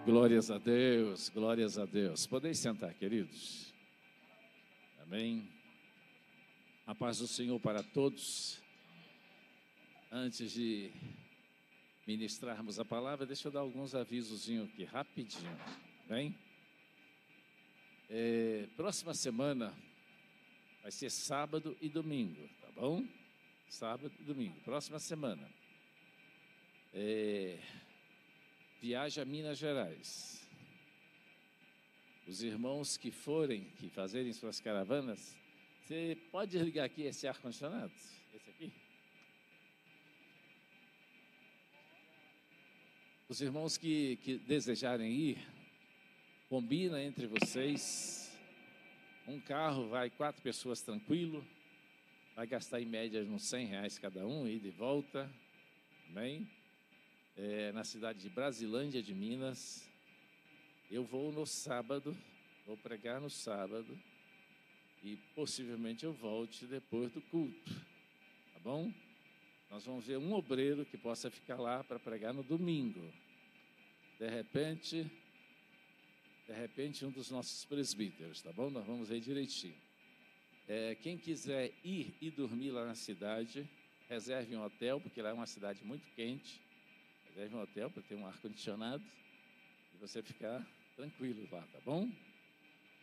Glórias a Deus, glórias a Deus. Podem sentar, queridos. Amém. A paz do Senhor para todos. Antes de ministrarmos a palavra, deixa eu dar alguns avisozinhos aqui, rapidinho. Bem? Próxima semana vai ser sábado e domingo, tá bom? Sábado e domingo, próxima semana. Viagem a Minas Gerais. Os irmãos que fazerem suas caravanas, você pode desligar aqui esse ar-condicionado? Esse aqui? Os irmãos que desejarem ir, combina entre vocês. Um carro vai 4 pessoas tranquilo, vai gastar em média uns R$100 cada um, ida e volta. Amém? Na cidade de Brasilândia de Minas. Eu vou no sábado, vou pregar no sábado e possivelmente eu volte depois do culto, tá bom? Nós vamos ver um obreiro que possa ficar lá para pregar no domingo. De repente um dos nossos presbíteros, tá bom? Nós vamos ver direitinho. Quem quiser ir e dormir lá na cidade, reserve um hotel, porque lá é uma cidade muito quente. Reserve um hotel para ter um ar-condicionado e você ficar tranquilo lá, tá bom?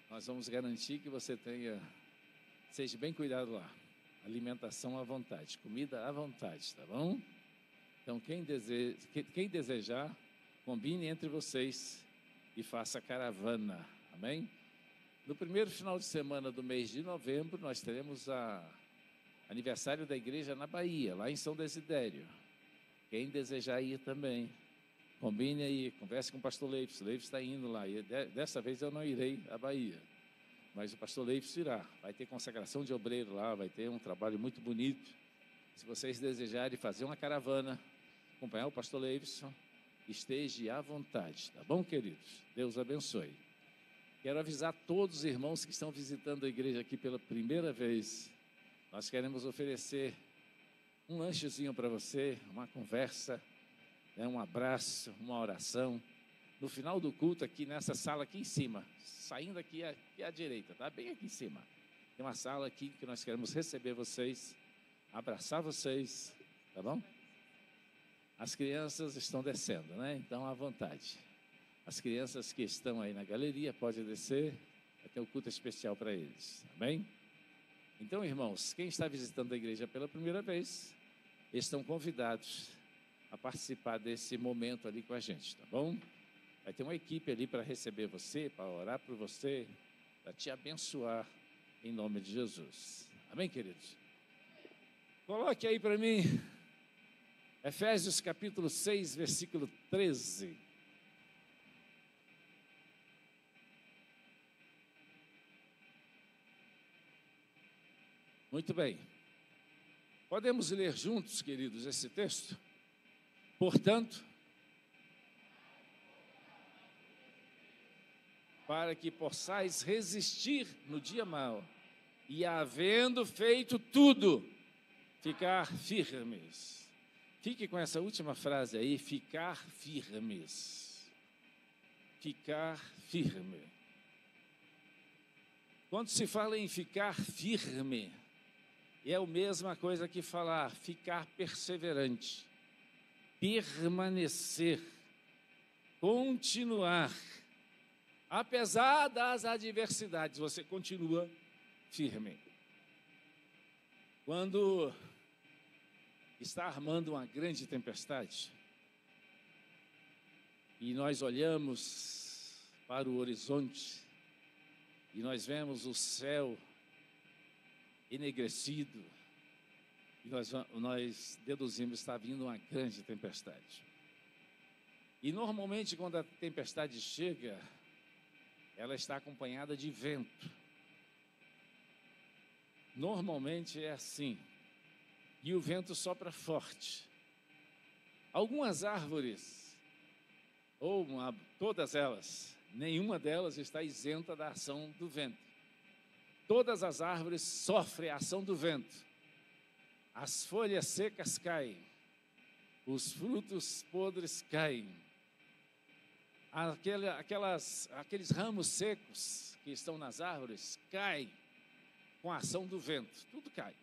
Nós vamos garantir que você seja bem cuidado lá. Alimentação à vontade, comida à vontade, tá bom? Então, quem desejar, combine entre vocês e faça caravana, amém? No primeiro final de semana do mês de novembro, nós teremos aniversário da igreja na Bahia, lá em São Desidério. Quem desejar ir também, combine aí, converse com o pastor Leifs. O Leifs está indo lá. E dessa vez eu não irei à Bahia, mas o pastor Leifs irá. Vai ter consagração de obreiro lá, vai ter um trabalho muito bonito. Se vocês desejarem fazer uma caravana, acompanhar o pastor Leifs, esteja à vontade, tá bom, queridos? Deus abençoe. Quero avisar todos os irmãos que estão visitando a igreja aqui pela primeira vez. Nós queremos oferecer um lanchezinho para você, uma conversa, um abraço, uma oração. No final do culto, aqui nessa sala aqui em cima, saindo aqui à direita, tá? Bem aqui em cima. Tem uma sala aqui que nós queremos receber vocês, abraçar vocês, tá bom? As crianças estão descendo, né? Então, à vontade. As crianças que estão aí na galeria, podem descer, vai ter um culto especial para eles, amém? Então, irmãos, quem está visitando a igreja pela primeira vez, estão convidados a participar desse momento ali com a gente, tá bom? Vai ter uma equipe ali para receber você, para orar por você, para te abençoar em nome de Jesus. Amém, queridos? Coloque aí para mim, Efésios capítulo 6, versículo 13. Muito bem. Podemos ler juntos, queridos, esse texto? Portanto, para que possais resistir no dia mau e, havendo feito tudo, ficar firmes. Fique com essa última frase aí, ficar firmes. Ficar firme. Quando se fala em ficar firme, é a mesma coisa que falar ficar perseverante, permanecer, continuar. Apesar das adversidades, você continua firme. Quando está armando uma grande tempestade e nós olhamos para o horizonte e nós vemos o céu enegrecido, e nós deduzimos que está vindo uma grande tempestade. E normalmente quando a tempestade chega, ela está acompanhada de vento. Normalmente é assim, e o vento sopra forte. Algumas árvores, todas elas, nenhuma delas está isenta da ação do vento. Todas as árvores sofrem a ação do vento. As folhas secas caem, os frutos podres caem. aqueles ramos secos que estão nas árvores caem com a ação do vento, tudo cai.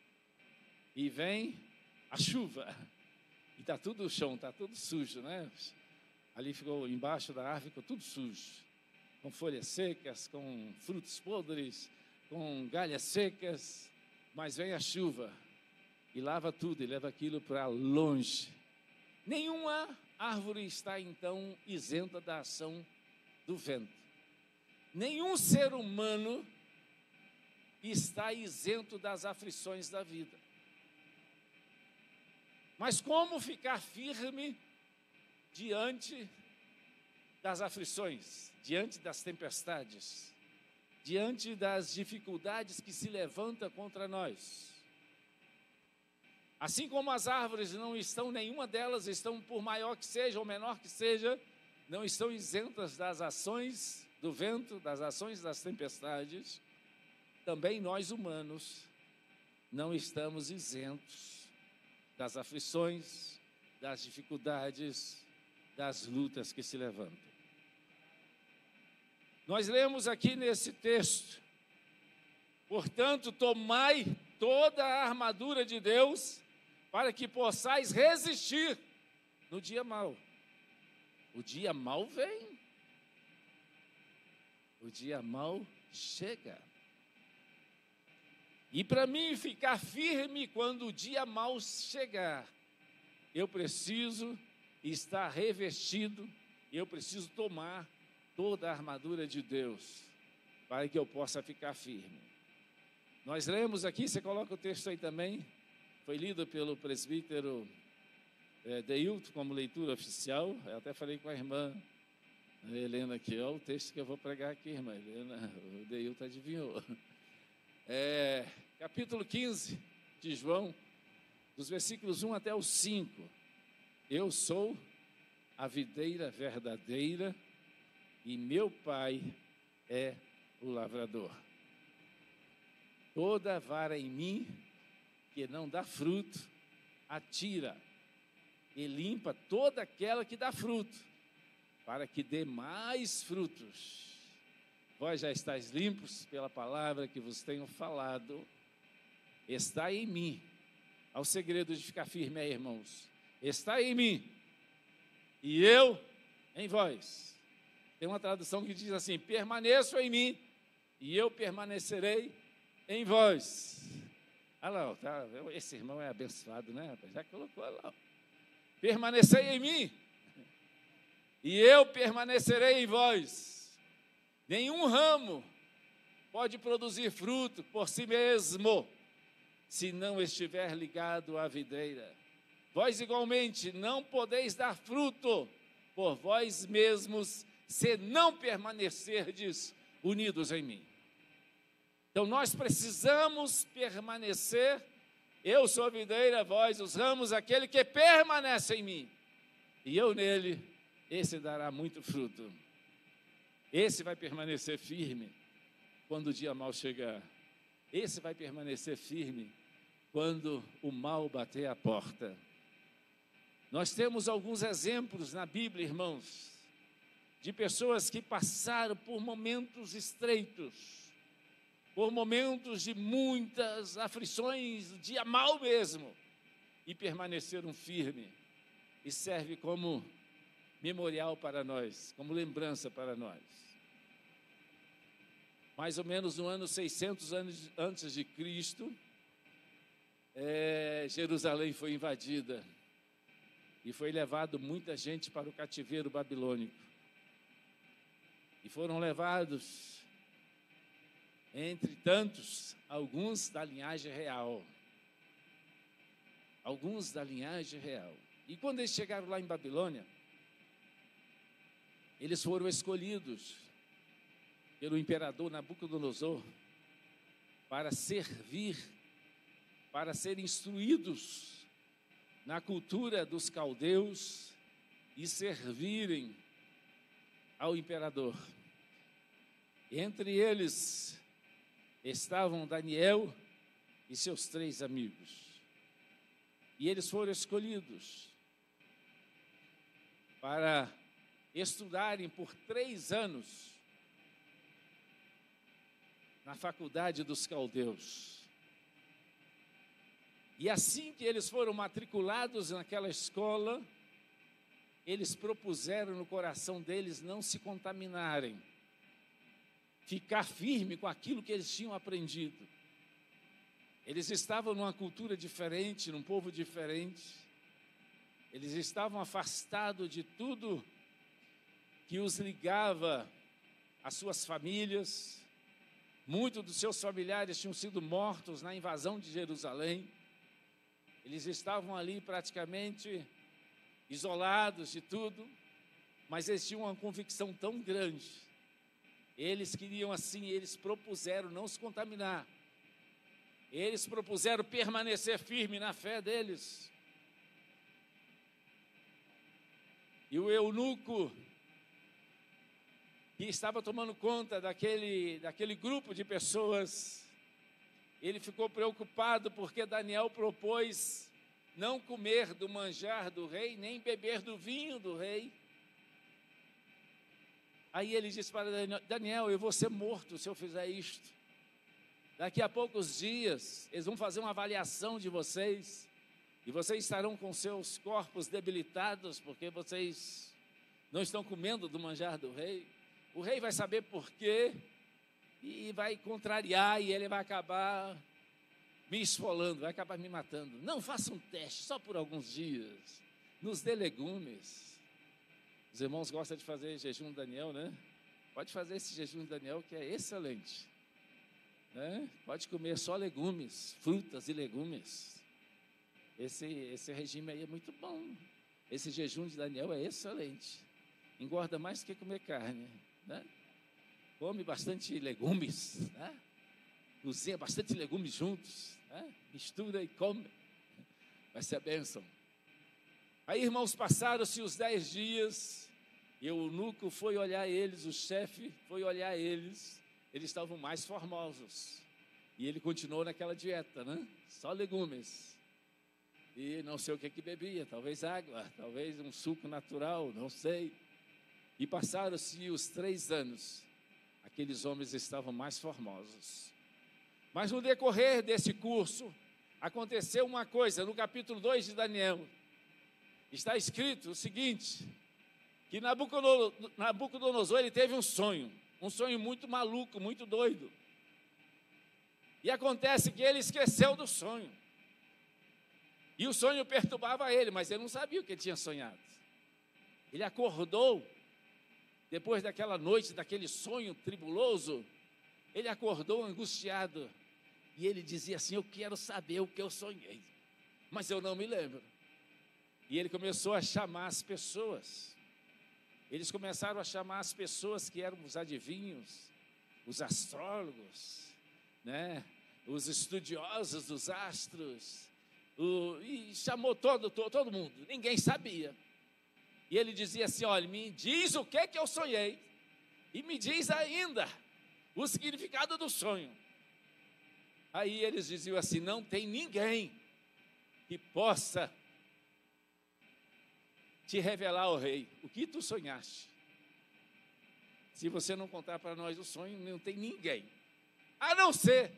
E vem a chuva, e está tudo no chão, está tudo sujo, né? Ali ficou, embaixo da árvore, ficou tudo sujo, com folhas secas, com frutos podres, com galhas secas, mas vem a chuva e lava tudo e leva aquilo para longe. Nenhuma árvore está, então, isenta da ação do vento. Nenhum ser humano está isento das aflições da vida. Mas como ficar firme diante das aflições, diante das tempestades, diante das dificuldades que se levantam contra nós? Assim como as árvores não estão, nenhuma delas estão, por maior que seja ou menor que seja, não estão isentas das ações do vento, das ações das tempestades, também nós humanos não estamos isentos das aflições, das dificuldades, das lutas que se levantam. Nós lemos aqui nesse texto: portanto, tomai toda a armadura de Deus, para que possais resistir no dia mau. O dia mau vem. O dia mau chega. E para mim ficar firme quando o dia mau chegar, eu preciso estar revestido, eu preciso tomar toda a armadura de Deus, para que eu possa ficar firme. Nós lemos aqui, você coloca o texto aí também, foi lido pelo presbítero Deilton como leitura oficial. Eu até falei com a irmã Helena aqui, ó, o texto que eu vou pregar aqui, irmã Helena, o Deilton adivinhou. Capítulo 15 de João, dos versículos 1 até o 5. Eu sou a videira verdadeira e meu Pai é o lavrador. Toda vara em mim que não dá fruto, atira e limpa toda aquela que dá fruto, para que dê mais frutos. Vós já estáis limpos pela palavra que vos tenho falado. Está em mim. Ao segredo de ficar firme aí, irmãos. Está em mim e eu em vós. Tem uma tradução que diz assim: permaneço em mim e eu permanecerei em vós. Olha lá, tá, esse irmão é abençoado, né? Já colocou lá. Permanecei em mim e eu permanecerei em vós. Nenhum ramo pode produzir fruto por si mesmo, se não estiver ligado à videira. Vós igualmente não podeis dar fruto por vós mesmos, se não permanecerdes unidos em mim. Então nós precisamos permanecer. Eu sou a videira, vós os ramos, aquele que permanece em mim, e eu nele, esse dará muito fruto. Esse vai permanecer firme quando o dia mau chegar. Esse vai permanecer firme quando o mal bater a porta. Nós temos alguns exemplos na Bíblia, irmãos, de pessoas que passaram por momentos estreitos, por momentos de muitas aflições, dia mau mesmo, e permaneceram firmes. E serve como memorial para nós, como lembrança para nós. Mais ou menos no ano 600 anos antes de Cristo, Jerusalém foi invadida e foi levado muita gente para o cativeiro babilônico. E foram levados, entre tantos, alguns da linhagem real. Alguns da linhagem real. E quando eles chegaram lá em Babilônia, eles foram escolhidos pelo imperador Nabucodonosor para servir, para serem instruídos na cultura dos caldeus e servirem ao imperador. Entre eles estavam Daniel e seus 3 amigos. E eles foram escolhidos para estudarem por 3 anos na faculdade dos caldeus. E assim que eles foram matriculados naquela escola, eles propuseram no coração deles não se contaminarem, ficar firme com aquilo que eles tinham aprendido. Eles estavam numa cultura diferente, num povo diferente. Eles estavam afastados de tudo que os ligava às suas famílias. Muitos dos seus familiares tinham sido mortos na invasão de Jerusalém. Eles estavam ali praticamente isolados de tudo, mas eles tinham uma convicção tão grande. Eles queriam assim, eles propuseram não se contaminar. Eles propuseram permanecer firme na fé deles. E o eunuco, que estava tomando conta daquele grupo de pessoas, ele ficou preocupado porque Daniel propôs não comer do manjar do rei, nem beber do vinho do rei. Aí ele disse para Daniel, eu vou ser morto se eu fizer isto. Daqui a poucos dias, eles vão fazer uma avaliação de vocês, e vocês estarão com seus corpos debilitados, porque vocês não estão comendo do manjar do rei. O rei vai saber por quê, e vai contrariar, e ele vai acabar me esfolando, vai acabar me matando. Não faça um teste, só por alguns dias, nos dê legumes. Os irmãos gostam de fazer jejum de Daniel, né? Pode fazer esse jejum de Daniel, que é excelente. Né? Pode comer só legumes, frutas e legumes. Esse regime aí é muito bom. Esse jejum de Daniel é excelente. Engorda mais do que comer carne, né? Come bastante legumes, né? Cozinha bastante legumes juntos, né? Mistura e come. Vai ser a bênção. Aí, irmãos, passaram-se os 10 dias, e o eunuco foi olhar eles, o chefe foi olhar eles. Eles estavam mais formosos. E ele continuou naquela dieta, né? Só legumes. E não sei o que bebia, talvez água, talvez um suco natural, não sei. E passaram-se os 3 anos. Aqueles homens estavam mais formosos. Mas no decorrer desse curso, aconteceu uma coisa. No capítulo 2 de Daniel, está escrito o seguinte, que Nabucodonosor, ele teve um sonho muito maluco, muito doido. E acontece que ele esqueceu do sonho. E o sonho perturbava ele, mas ele não sabia o que ele tinha sonhado. Ele acordou, depois daquela noite, daquele sonho tribuloso, ele acordou angustiado. E ele dizia assim, eu quero saber o que eu sonhei, mas eu não me lembro. E ele começou a chamar as pessoas. Eles começaram a chamar as pessoas que eram os adivinhos, os astrólogos, né? Os estudiosos dos astros, e chamou todo mundo, ninguém sabia. E ele dizia assim, olha, me diz o que eu sonhei, e me diz ainda o significado do sonho. Aí eles diziam assim, não tem ninguém que possa te revelar ao rei o que tu sonhaste. Se você não contar para nós o sonho, não tem ninguém, a não ser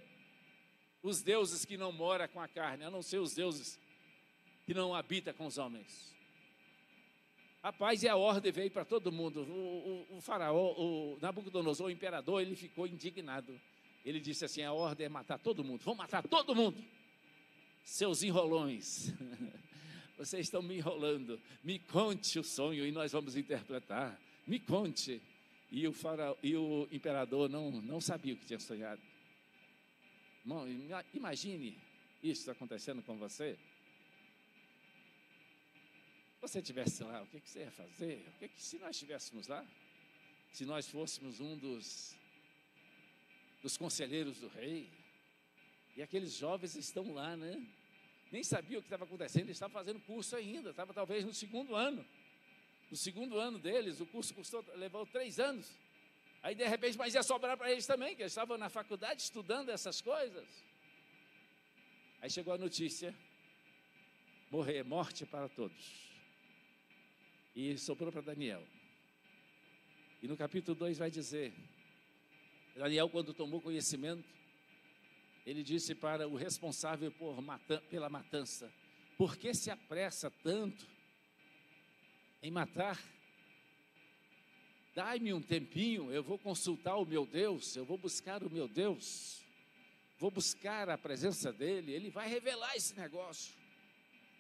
os deuses que não moram com a carne, a não ser os deuses que não habitam com os homens. Rapaz, e a ordem veio para todo mundo. O faraó, o Nabucodonosor, o imperador, ele ficou indignado. Ele disse assim, a ordem é matar todo mundo, vão matar todo mundo. Seus enrolões, vocês estão me enrolando, me conte o sonho e nós vamos interpretar, me conte. E o imperador não sabia o que tinha sonhado. Irmão, imagine isso acontecendo com você. Se você estivesse lá, o que você ia fazer? Se nós estivéssemos lá, se nós fôssemos um dos conselheiros do rei, e aqueles jovens estão lá, né? Nem sabiam o que estava acontecendo, eles estavam fazendo curso ainda, estava talvez no 2º ano. No 2º ano deles, o curso levou 3 anos. Aí de repente, mas ia sobrar para eles também, que eles estavam na faculdade estudando essas coisas. Aí chegou a notícia, morte para todos. E sobrou para Daniel. E no capítulo 2 vai dizer, Daniel, quando tomou conhecimento, ele disse para o responsável pela matança, por que se apressa tanto em matar? Dai-me um tempinho, eu vou consultar o meu Deus, eu vou buscar o meu Deus, vou buscar a presença dEle, Ele vai revelar esse negócio.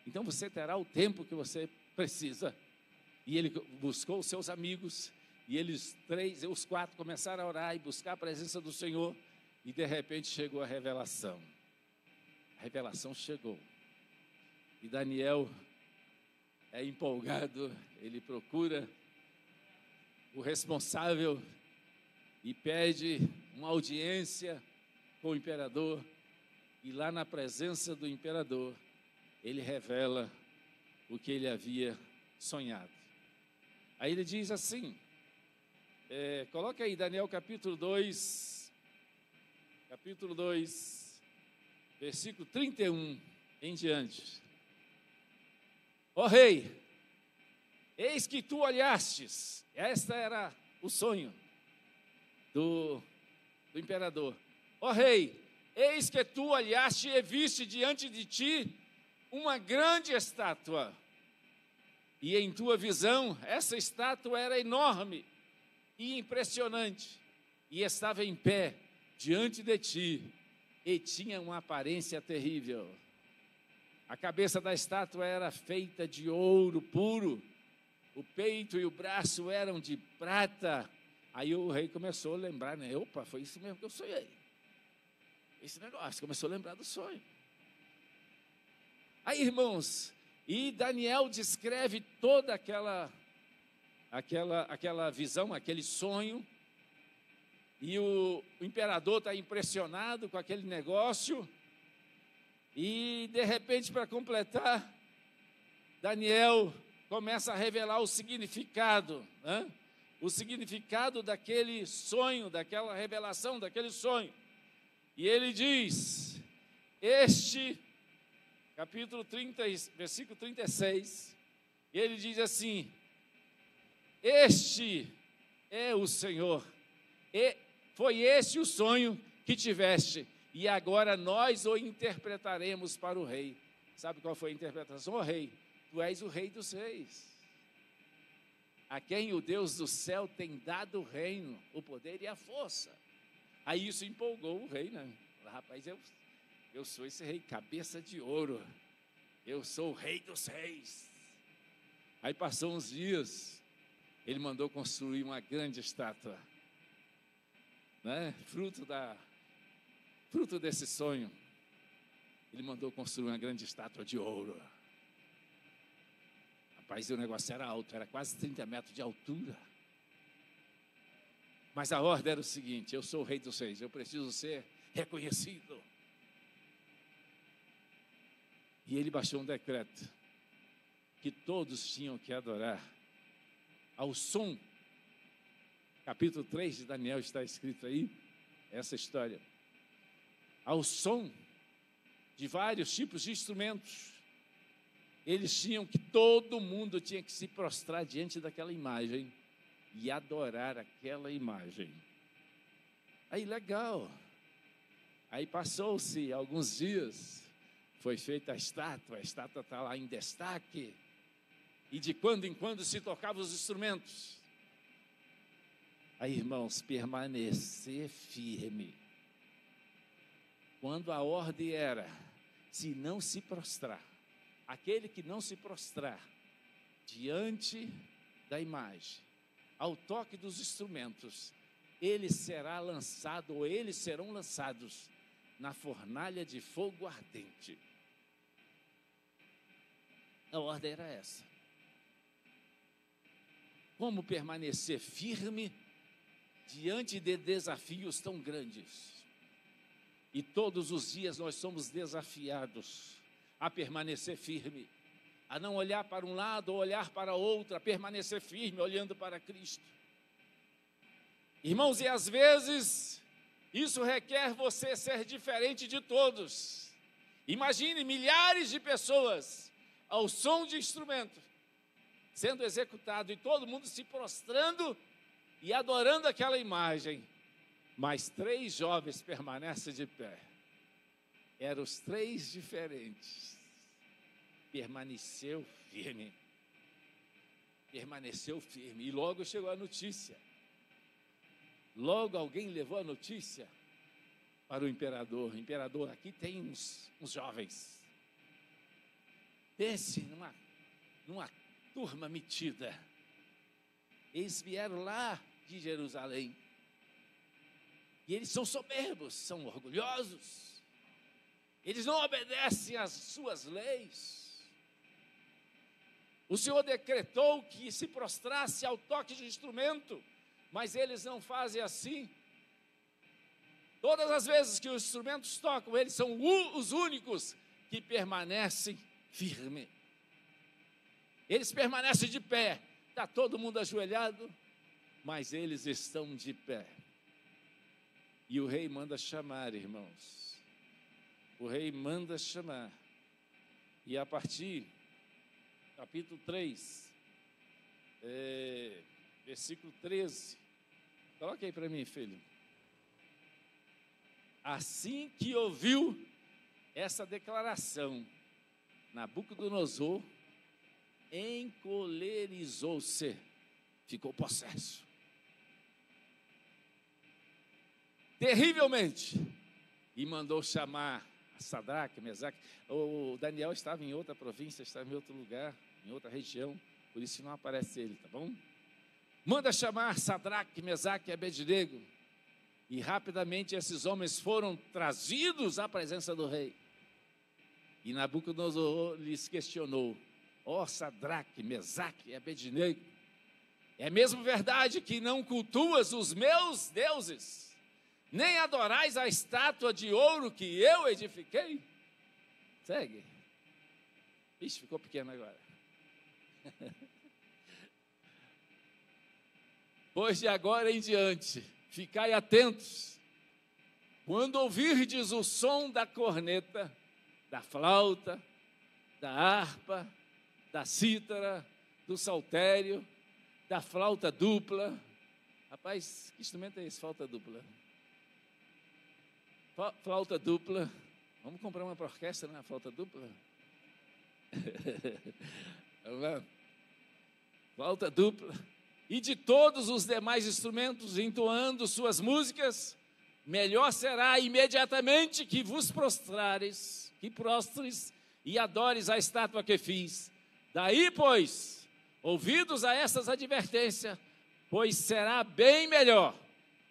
Então você terá o tempo que você precisa. E ele buscou os seus amigos, e os quatro começaram a orar e buscar a presença do Senhor, e de repente chegou a revelação. A revelação chegou. E Daniel é empolgado, ele procura o responsável e pede uma audiência com o imperador, e lá na presença do imperador, ele revela o que ele havia sonhado. Aí ele diz assim, coloca aí Daniel capítulo 2, versículo 31 em diante. Ó rei, eis que tu olhastes, esta era o sonho do imperador. Ó rei, eis que tu olhaste e viste diante de ti uma grande estátua. E em tua visão, essa estátua era enorme e impressionante, e estava em pé diante de ti, e tinha uma aparência terrível. A cabeça da estátua era feita de ouro puro, o peito e o braço eram de prata. Aí o rei começou a lembrar, né? Opa, foi isso mesmo que eu sonhei. Esse negócio, começou a lembrar do sonho. Aí, irmãos, e Daniel descreve toda aquela visão, aquele sonho, e o imperador está impressionado com aquele negócio, e de repente, para completar, Daniel começa a revelar o significado, né? O significado daquele sonho, daquela revelação, daquele sonho. E ele diz, capítulo 30, versículo 36, ele diz assim, este é o Senhor, e foi esse o sonho que tiveste, e agora nós o interpretaremos para o rei. Sabe qual foi a interpretação? Ó rei, tu és o rei dos reis, a quem o Deus do céu tem dado o reino, o poder e a força. Aí isso empolgou o rei, né? Rapaz, eu sou esse rei, cabeça de ouro, eu sou o rei dos reis. Aí passou uns dias, ele mandou construir uma grande estátua, né? Fruto desse sonho, ele mandou construir uma grande estátua de ouro. Rapaz, o negócio era alto, era quase 30 metros de altura. Mas a ordem era o seguinte, eu sou o rei dos reis, eu preciso ser reconhecido. E ele baixou um decreto, que todos tinham que adorar ao som. Capítulo 3 de Daniel está escrito aí, essa história. Ao som de vários tipos de instrumentos. Todo mundo tinha que se prostrar diante daquela imagem e adorar aquela imagem. Aí legal. Aí passou-se alguns dias, foi feita a estátua está lá em destaque, e de quando em quando se tocavam os instrumentos. Aí, irmãos, permanecer firme. Quando a ordem era, se não se prostrar, aquele que não se prostrar diante da imagem, ao toque dos instrumentos, ele será lançado, ou eles serão lançados na fornalha de fogo ardente. A ordem era essa. Como permanecer firme diante de desafios tão grandes? E todos os dias nós somos desafiados a permanecer firme, a não olhar para um lado ou olhar para outro, a permanecer firme olhando para Cristo. Irmãos, e às vezes isso requer você ser diferente de todos. Imagine milhares de pessoas ao som de instrumento sendo executado e todo mundo se prostrando e adorando aquela imagem, mas 3 jovens permanecem de pé. Eram os 3 diferentes. Permaneceu firme. Permaneceu firme. E logo chegou a notícia. Logo alguém levou a notícia para o imperador. Imperador, aqui tem uns jovens. Pense numa turma metida. Eles vieram lá de Jerusalém. E eles são soberbos, são orgulhosos. Eles não obedecem às suas leis. O Senhor decretou que se prostrasse ao toque de instrumento, mas eles não fazem assim. Todas as vezes que os instrumentos tocam, eles são os únicos que permanecem firmes. Eles permanecem de pé. Está todo mundo ajoelhado, mas eles estão de pé. E o rei manda chamar, irmãos. O rei manda chamar. E a partir, capítulo 3, versículo 13. Coloque aí para mim, filho. Assim que ouviu essa declaração, Nabucodonosor encolerizou-se, ficou possesso. Terrivelmente. E mandou chamar Sadraque, Mesaque. O Daniel estava em outra província, estava em outro lugar, em outra região, por isso não aparece ele, tá bom? Manda chamar Sadraque, Mesaque e Abednego. E rapidamente esses homens foram trazidos à presença do rei. E Nabucodonosor lhes questionou: ó Sadraque, Mesaque e Abednego, é mesmo verdade que não cultuas os meus deuses, nem adorais a estátua de ouro que eu edifiquei? Segue. Ixi, ficou pequeno agora. Pois de agora em diante, ficai atentos. Quando ouvirdes o som da corneta, da flauta, da harpa, da cítara, do saltério, da flauta dupla. Rapaz, que instrumento é esse, flauta dupla? Flauta dupla. Vamos comprar uma orquestra na flauta dupla? Vamos lá. Flauta dupla. E de todos os demais instrumentos, entoando suas músicas, melhor será imediatamente que vos prostres e adores a estátua que fiz. Daí, pois, ouvidos a essas advertências, pois será bem melhor.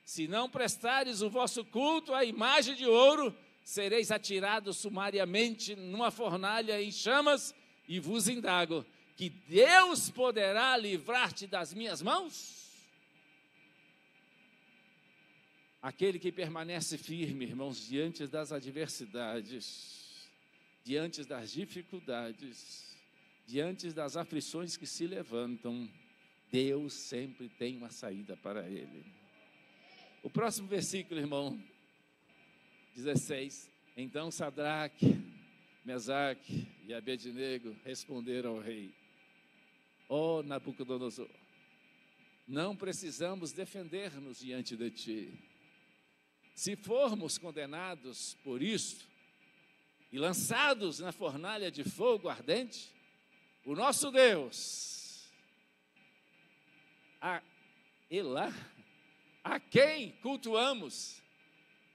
Se não prestares o vosso culto à imagem de ouro, sereis atirados sumariamente numa fornalha em chamas, e vos indago: que Deus poderá livrar-te das minhas mãos? Aquele que permanece firme, irmãos, diante das adversidades, diante das dificuldades, diante das aflições que se levantam, Deus sempre tem uma saída para ele. O próximo versículo, irmão, 16. Então Sadraque, Mesaque e Abednego responderam ao rei: ó Nabucodonosor, não precisamos defender-nos diante de ti. Se formos condenados por isto e lançados na fornalha de fogo ardente, o nosso Deus, Elá, a quem cultuamos,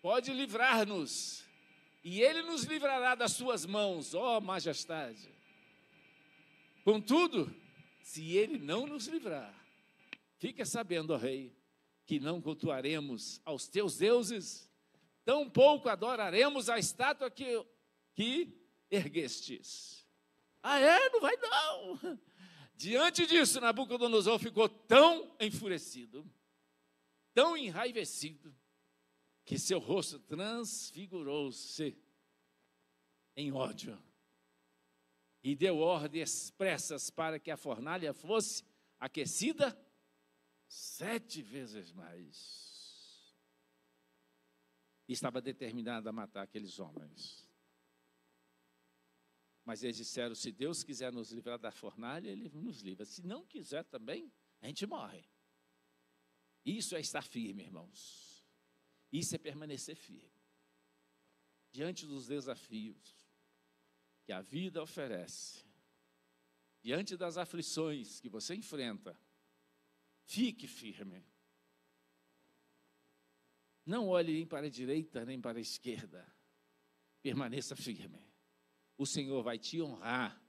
pode livrar-nos, e ele nos livrará das suas mãos, ó majestade. Contudo, se ele não nos livrar, fica sabendo, ó rei, que não cultuaremos aos teus deuses, tampouco adoraremos a estátua que erguestes. Ah, é? Não vai não. Diante disso, Nabucodonosor ficou tão enfurecido, tão enraivecido, que seu rosto transfigurou-se em ódio e deu ordens expressas para que a fornalha fosse aquecida 7 vezes mais. Estava determinado a matar aqueles homens. Mas eles disseram: se Deus quiser nos livrar da fornalha, Ele nos livra. Se não quiser também, a gente morre. Isso é estar firme, irmãos. Isso é permanecer firme. Diante dos desafios que a vida oferece, diante das aflições que você enfrenta, fique firme. Não olhe nem para a direita, nem para a esquerda. Permaneça firme. O Senhor vai te honrar.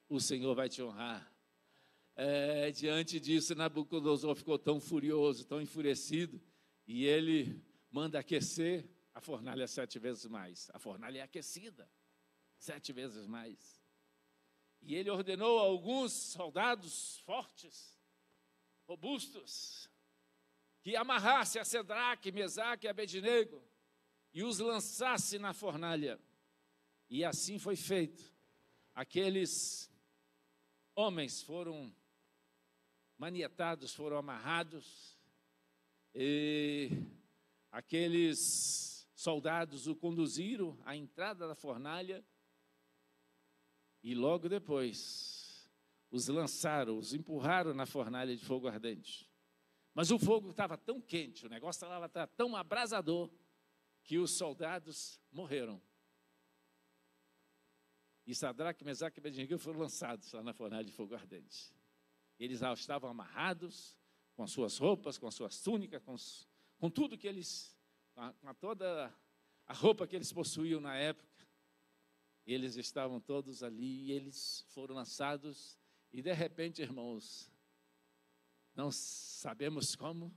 O Senhor vai te honrar. Diante disso, Nabucodonosor ficou tão furioso, tão enfurecido, e ele manda aquecer a fornalha 7 vezes mais. A fornalha é aquecida 7 vezes mais. E ele ordenou a alguns soldados fortes, robustos, que amarrasse a Sadraque, Mesaque e Abednego e os lançasse na fornalha. E assim foi feito. Aqueles homens foram manietados, foram amarrados, e aqueles soldados o conduziram à entrada da fornalha e logo depois os lançaram, os empurraram na fornalha de fogo ardente. Mas o fogo estava tão quente, o negócio estava tão abrasador, que os soldados morreram. E Sadraque, Mesaque e Abednego foram lançados lá na fornalha de fogo ardente. Eles estavam amarrados, com suas roupas, com suas túnicas, com tudo que eles, com toda a roupa que eles possuíam na época. Eles estavam todos ali e eles foram lançados. E de repente, irmãos, não sabemos como,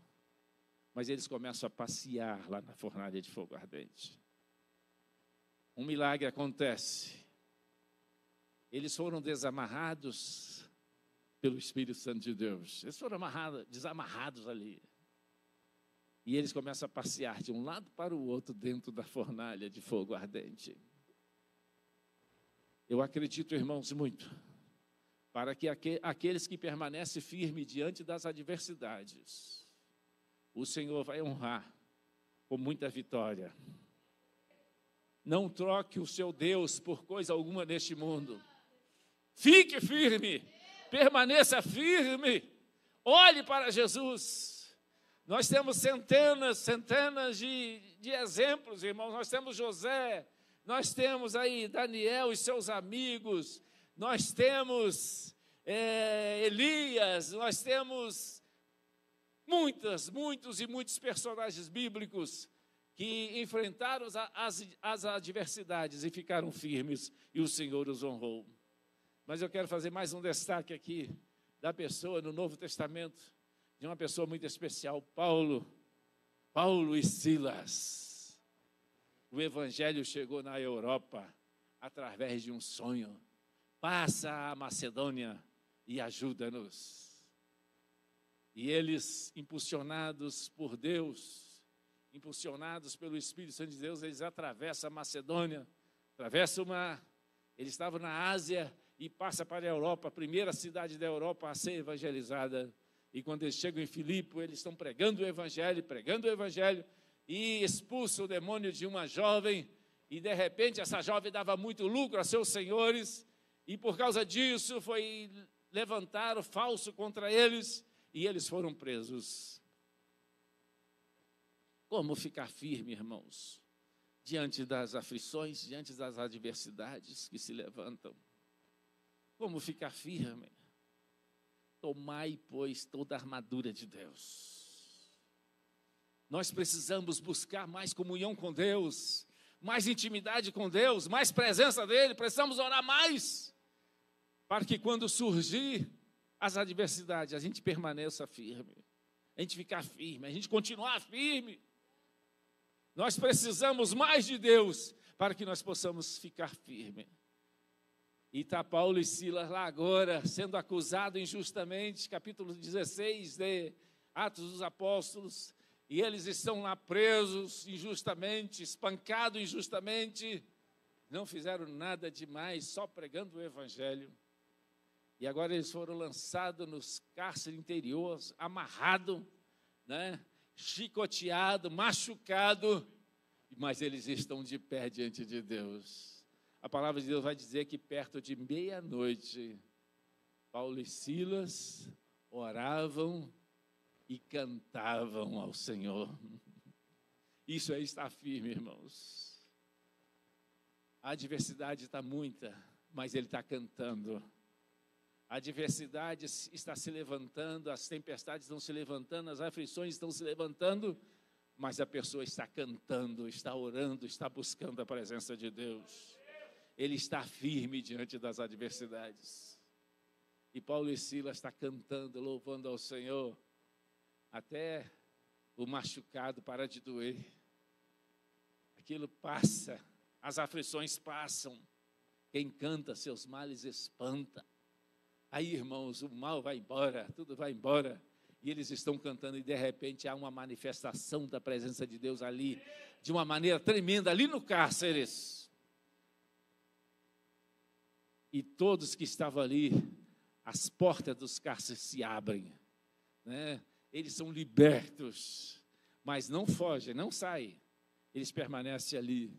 mas eles começam a passear lá na fornalha de fogo ardente. Um milagre acontece. Eles foram desamarrados pelo Espírito Santo de Deus. Eles foram desamarrados ali. E eles começam a passear de um lado para o outro dentro da fornalha de fogo ardente. Eu acredito, irmãos, muito, para que aqueles que permanecem firmes diante das adversidades, o Senhor vai honrar com muita vitória. Não troque o seu Deus por coisa alguma neste mundo. Fique firme, permaneça firme, olhe para Jesus. Nós temos centenas de exemplos, irmãos. Nós temos José, nós temos aí Daniel e seus amigos, nós temos Elias, nós temos muitos personagens bíblicos que enfrentaram as adversidades e ficaram firmes, e o Senhor os honrou. Mas eu quero fazer mais um destaque aqui da pessoa no Novo Testamento, de uma pessoa muito especial, Paulo e Silas. O Evangelho chegou na Europa através de um sonho. Passa a Macedônia e ajuda-nos. E eles, impulsionados por Deus, impulsionados pelo Espírito Santo de Deus, eles atravessam a Macedônia, atravessam o mar. Eles estavam na Ásia e passa para a Europa, a primeira cidade da Europa a ser evangelizada. E quando eles chegam em Filipe, eles estão pregando o Evangelho, e expulsam o demônio de uma jovem, e de repente essa jovem dava muito lucro a seus senhores, e por causa disso foi levantar o falso contra eles, e eles foram presos. Como ficar firme, irmãos, diante das aflições, diante das adversidades que se levantam? Como ficar firme? Tomai, pois, toda a armadura de Deus. Nós precisamos buscar mais comunhão com Deus, mais intimidade com Deus, mais presença dEle. Precisamos orar mais, para que quando surgir as adversidades, a gente permaneça firme, a gente ficar firme, a gente continuar firme. Nós precisamos mais de Deus, para que nós possamos ficar firme. E está Paulo e Silas lá agora, sendo acusados injustamente, capítulo 16 de Atos dos Apóstolos, e eles estão lá presos injustamente, espancados injustamente, não fizeram nada demais, só pregando o Evangelho. E agora eles foram lançados nos cárceres interiores, amarrados, chicoteados, machucados, mas eles estão de pé diante de Deus. A palavra de Deus vai dizer que perto de meia-noite, Paulo e Silas oravam e cantavam ao Senhor. Isso é estar firme, irmãos. A adversidade está muita, mas ele está cantando. A adversidade está se levantando, as tempestades estão se levantando, as aflições estão se levantando, mas a pessoa está cantando, está orando, está buscando a presença de Deus. Ele está firme diante das adversidades. E Paulo e Silas estão cantando, louvando ao Senhor, até o machucado parar de doer. Aquilo passa, as aflições passam. Quem canta, seus males espanta. Aí, irmãos, o mal vai embora, tudo vai embora. E eles estão cantando e de repente há uma manifestação da presença de Deus ali, de uma maneira tremenda, ali no cárcere. E todos que estavam ali, as portas dos cárceres se abrem, né? Eles são libertos, mas não fogem, não saem. Eles permanecem ali.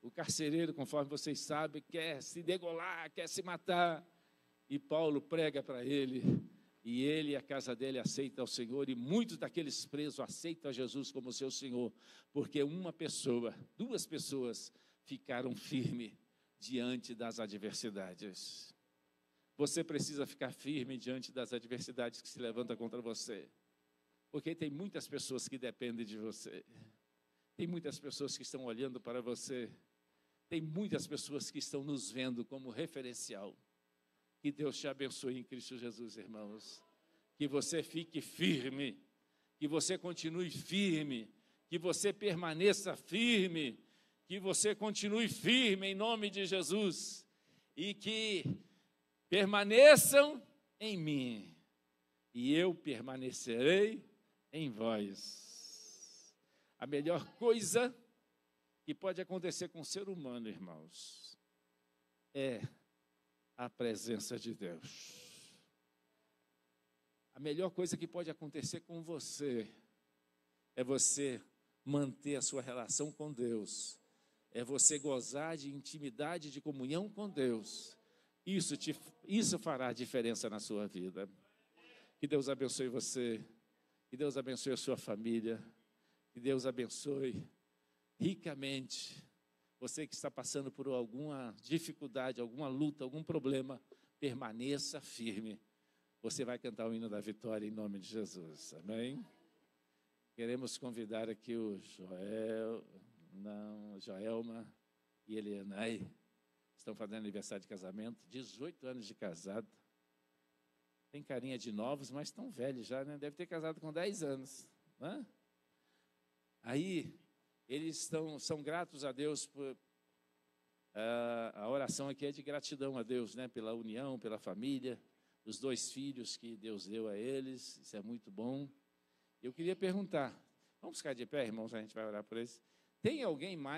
O carcereiro, conforme vocês sabem, quer se degolar, quer se matar. E Paulo prega para ele, e ele e a casa dele aceitam o Senhor, e muitos daqueles presos aceitam a Jesus como seu Senhor, porque uma pessoa, duas pessoas ficaram firmes diante das adversidades. Você precisa ficar firme diante das adversidades que se levantam contra você, porque tem muitas pessoas que dependem de você, tem muitas pessoas que estão olhando para você, tem muitas pessoas que estão nos vendo como referencial. Que Deus te abençoe em Cristo Jesus, irmãos. Que você fique firme, que você continue firme, que você permaneça firme, que você continue firme em nome de Jesus, e que permaneçam em mim, e eu permanecerei em vós. A melhor coisa que pode acontecer com o ser humano, irmãos, é a presença de Deus. A melhor coisa que pode acontecer com você é você manter a sua relação com Deus, é você gozar de intimidade, de comunhão com Deus. Isso fará diferença na sua vida. Que Deus abençoe você, que Deus abençoe a sua família, que Deus abençoe ricamente você que está passando por alguma dificuldade, alguma luta, algum problema. Permaneça firme. Você vai cantar o hino da vitória em nome de Jesus. Amém? Queremos convidar aqui o Joelma e Elianai. Estão fazendo aniversário de casamento, 18 anos de casado. Tem carinha de novos, mas estão velhos já, né? Deve ter casado com 10 anos. Né? Aí, eles são gratos a Deus por... A oração aqui é de gratidão a Deus, né? Pela união, pela família, os 2 filhos que Deus deu a eles. Isso é muito bom. Eu queria perguntar, vamos ficar de pé, irmãos, a gente vai orar por eles. Tem alguém mais